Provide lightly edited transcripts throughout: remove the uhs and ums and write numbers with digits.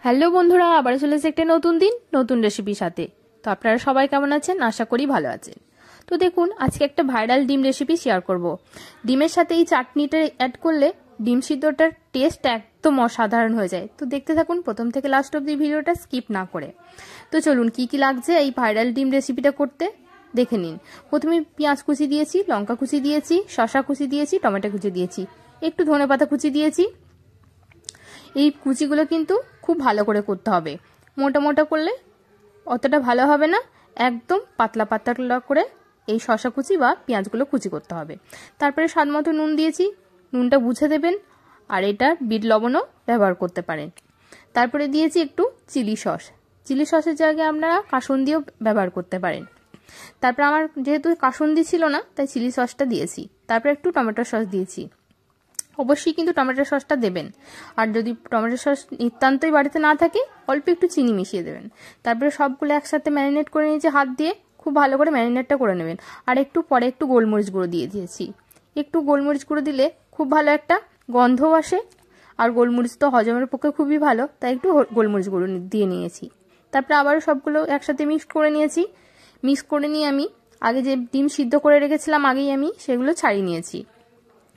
Hello বন্ধুরা, আবার চলে এসেছে একটা নতুন দিন নতুন রেসিপির সাথে। তো আপনারা সবাই কেমন আছেন? আশা করি ভালো আছেন। তো দেখুন, আজকে একটা ভাইরাল ডিম রেসিপি শেয়ার করব। ডিমের সাথে এই চাটনিটা অ্যাড করলে ডিম সিদ্ধটার টেস্ট একদম অসাধারণ হয়ে যায়। তো দেখতে থাকুন প্রথম থেকে লাস্ট অব্দি ভিডিওটা স্কিপ না করে। তো চলুন কি কি লাগছে এই ভাইরাল ডিম রেসিপিটা করতে দেখে নিন। প্রথমে পেঁয়াজ কুচি দিয়েছি, লঙ্কা কুচি দিয়েছি, শসা কুচি দিয়েছি, টমেটো কুচি দিয়েছি, একটু ধনেপাতা কুচি দিয়েছি। এই কুচিগুলো কিন্তু খুব ভালো করে করতে হবে, মোটা মোটা করলে অতটা ভালো হবে না, একদম পাতলা পাতলা করে এই শসা কুচি বা পেঁয়াজগুলো কুচি করতে হবে। তারপরে স্বাদ মতো নুন দিয়েছি, নুনটা বুঝে দেবেন, আর এটা বিট লবণও ব্যবহার করতে পারেন। তারপরে দিয়েছি একটু চিলি সস, চিলি সসের জায়গায় আপনারা কাসুন্দিও ব্যবহার করতে পারেন। তারপরে আমার যেহেতু কাসুন্দি ছিল না তাই চিলি সসটা দিয়েছি। তারপরে একটু টমেটো সস দিয়েছি, অবশ্যই কিন্তু টমেটো সসটা দেবেন। আর যদি টমেটো সস নিতান্তই বাড়িতে না থাকে অল্প একটু চিনি মিশিয়ে দেবেন। তারপরে সবগুলো একসাথে ম্যারিনেট করে নিয়েছি, হাত দিয়ে খুব ভালো করে ম্যারিনেটটা করে নেবেন। আর একটু পরে একটু গোলমরিচ গুঁড়ো দিয়ে দিয়েছি, একটু গোলমরিচ গুঁড়ো দিলে খুব ভালো একটা গন্ধও আসে, আর গোলমরিচ তো হজমের পক্ষে খুবই ভালো, তাই একটু গোলমরিচ গুঁড়ো দিয়ে নিয়েছি। তারপরে আবারও সবগুলো একসাথে মিক্স করে নিয়েছি। মিক্স করে নিয়ে আমি আগে যে ডিম সিদ্ধ করে রেখেছিলাম আগেই আমি সেগুলো ছাড়িয়ে নিয়েছি।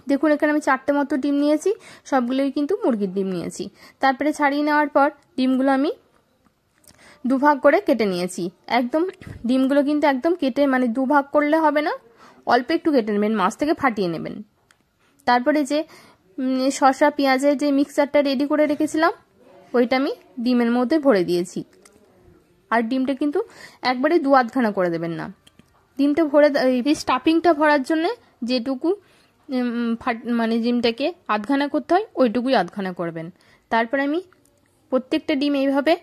দেখুন এখানে আমি 4টে মতো ডিম নিয়েছি, সবগুলোই কিন্তু মুরগির ডিম নিয়েছি। তারপরে ছাড়িয়ে নেওয়ার পর ডিমগুলো আমি দুভাগ করে কেটে নিয়েছি। একদম ডিমগুলো কিন্তু একদম কেটে মানে দুভাগ করলে হবে না, অল্প একটু কেটে নেবেন, মাছ থেকে ফাটিয়ে নেবেন। তারপরে যে শসা পেঁয়াজের যে মিক্সচারটা রেডি করে রেখেছিলাম ওইটা আমি ডিমের মধ্যে ভরে দিয়েছি। আর ডিমটা কিন্তু একবারে 2-8খানা করে দেবেন না। ডিমটা ভরে স্টাফিংটা ভরার জন্য যেটুকু মানে ডিমটাকে আধখানা করতে হয় ওইটুকুই আধখানা করবেন। তারপর আমি প্রত্যেকটা ডিম এইভাবে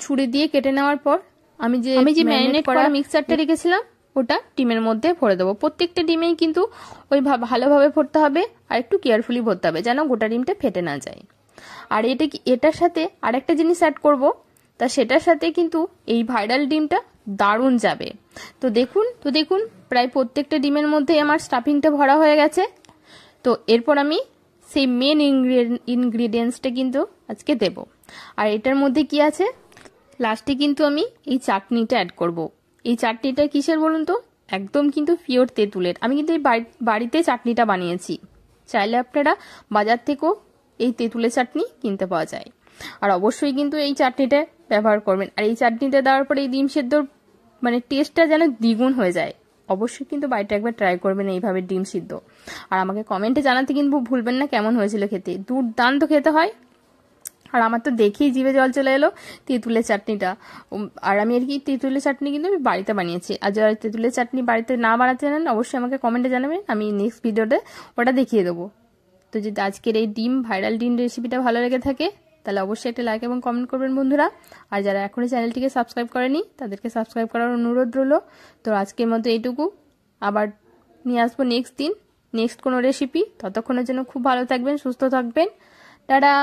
ছুরি দিয়ে কেটে নেওয়ার পর আমি যে ম্যারিনেট করা মিক্সচারটা রেখেছিলাম ওটা ডিমের মধ্যে ভরে দেবো। প্রত্যেকটা ডিমেই কিন্তু ওই ভালোভাবে ভরতে হবে, আর একটু কেয়ারফুলি ভরতে হবে যেন গোটা ডিমটা ফেটে না যায়। আর এটার সাথে আরেকটা জিনিস অ্যাড করব, তা সেটার সাথে কিন্তু এই ভাইরাল ডিমটা দারুণ যাবে। তো দেখুন প্রায় প্রত্যেকটা ডিমের মধ্যে আমার স্টাফিংটা ভরা হয়ে গেছে। তো এরপর আমি সেই মেন ইনগ্রিডিয়েন্টসটা কিন্তু আজকে দেব। আর এটার মধ্যে কি আছে, লাস্টে কিন্তু আমি এই চাটনিটা অ্যাড করব। এই চাটনিটা কিসের বলুন তো, একদম কিন্তু পিওর তেঁতুলের। আমি কিন্তু এই বাড়িতে চাটনিটা বানিয়েছি, চাইলে আপনারা বাজার থেকেও এই তেঁতুলের চাটনি কিনতে পাওয়া যায়। আর অবশ্যই কিন্তু এই চাটনিটা ব্যবহার করবেন। আর এই চাটনিটা দেওয়ার পরে এই ডিম সেদ্ধর মানে টেস্টটা যেন দ্বিগুণ হয়ে যায়। অবশ্যই কিন্তু বাড়িতে একবার ট্রাই করবেন এইভাবে ডিম সিদ্ধ। আর আমাকে কমেন্টে জানাতে কিন্তু ভুলবেন না কেমন হয়েছিল খেতে, দুর্দান্ত খেতে হয়। আর আমার তো দেখেই জিভে জল চলে এলো তেঁতুলের চাটনিটা। আর আমি আর কি তেঁতুলের চাটনি কিন্তু আমি বাড়িতে বানিয়েছি। আর যারা তেঁতুলের চাটনি বাড়িতে না বানাতে জানেন অবশ্যই আমাকে কমেন্টে জানাবেন, আমি নেক্সট ভিডিওতে ওটা দেখিয়ে দেবো। তো যদি আজকের এই ভাইরাল ডিম রেসিপিটা ভালো লেগে থাকে তাহলে অবশ্যই একটা লাইক এবং কমেন্ট করবেন বন্ধুরা। আর যারা এখনই চ্যানেলটিকে সাবস্ক্রাইব করেনি তাদেরকে সাবস্ক্রাইব করার অনুরোধ রইল। তো আজকের মতো এইটুকু, আবার নিয়ে আসবো নেক্সট কোনো রেসিপি। ততক্ষণের জন্য খুব ভালো থাকবেন, সুস্থ থাকবেন, টাটা।